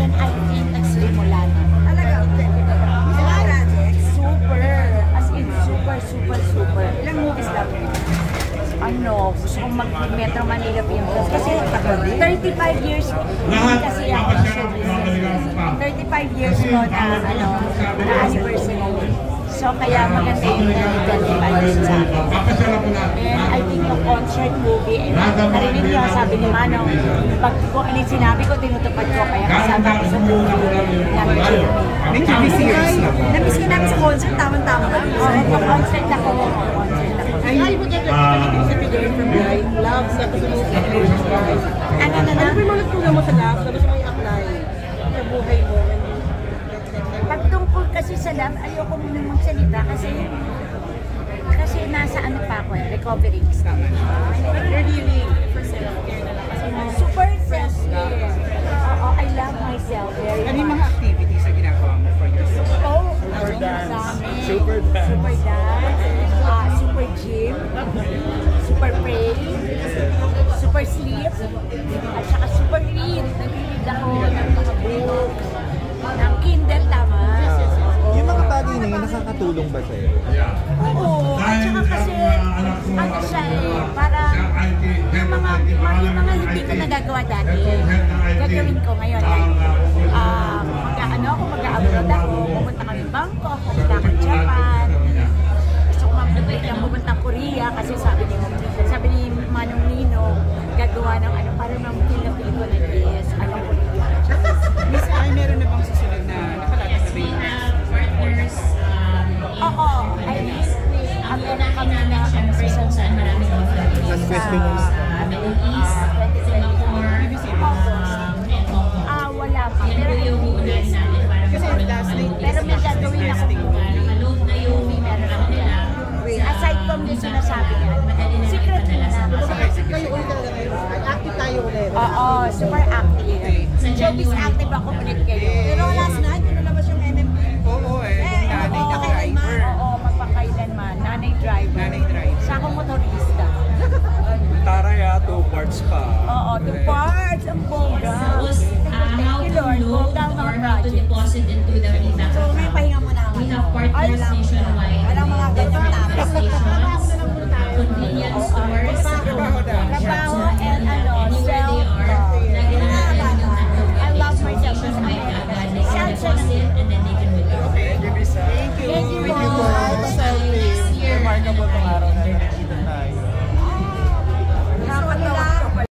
then I think nagsimula na. Talaga, Super. As in, super. Ilang movies lang? Ano, gusto kong mag-Metro Manila Film Fest. Kasi 35 years, kasi ako na showbiz. 35 years ko na, na anniversary. So, kaya maganda yung 35 years sa akin. And I think yung concert movie, narinig niyo, sabi ni Manong, pag kung ano yung sinabi ko, tinutupad ko. Kaya kasama ko sa movie ng Jimmy. Medyo busy years na ba? Namiss ka namin sa concert, tamang-tama lang. Oo, concert ako. Ay, mo dyan sa Figure from Life, Love, sa Pagkakas. Ano Ano ba yung mga nagtulong mo sa Love? Ano siya may apply sa buhay mo? Pagtungkol kasi sa love, ayoko muna magsalita kasi nasa ano pa ako, recovering stage. You're healing for self-care na lang kasi Super self-care. Oo, I love myself very much. Ano yung mga activities na ginagawa mo for yourself? Super dance. Super dance. Super gym. Super pray. Super sleep. At saka super read. Nag-read ako ng mga books. Ng Kindle, tama. Yung mga bagay na yun, nakakatulong ba sa'yo? Oo. At saka kasi, ano siya parang yung mga hindi ko nagagawa dati. Gagawin ko ngayon. Mag-abroad ako, pumunta kami Bangkok, pumunta ako Japan. Gusto ko pumunta Korea kasi sabi ni Manong Nino, gagawa ng para ng feel ko na is, Korea. Miss Ay, meron na bang susunod na nakalatas na ba yung partners? Oo, meron kami na season sa Last question mo na. Middle East, wala pa. Yan po yung uunahin natin para Kasi last night, Pero may gagawin ako. load na yung program nila. Aside from the sinasabi niya, secret na. kayo ulit talaga ngayon. Active tayo ulit. Oo, super active. Showbiz active ako ulit kayo. Pero last night, pinalabas yung MMK. Oo yung nanay na driver. Oo, magpakailanman. Nanay driver. Nanay driver. Sa akong motorista. Taray 2 parts pa. Oo, 2 parts. Ang bongga. How Thank you, to Lord. load Bongga ang or mga how to projects. deposit into the PayBank So, may account. pahinga mo na. We have partners nationwide.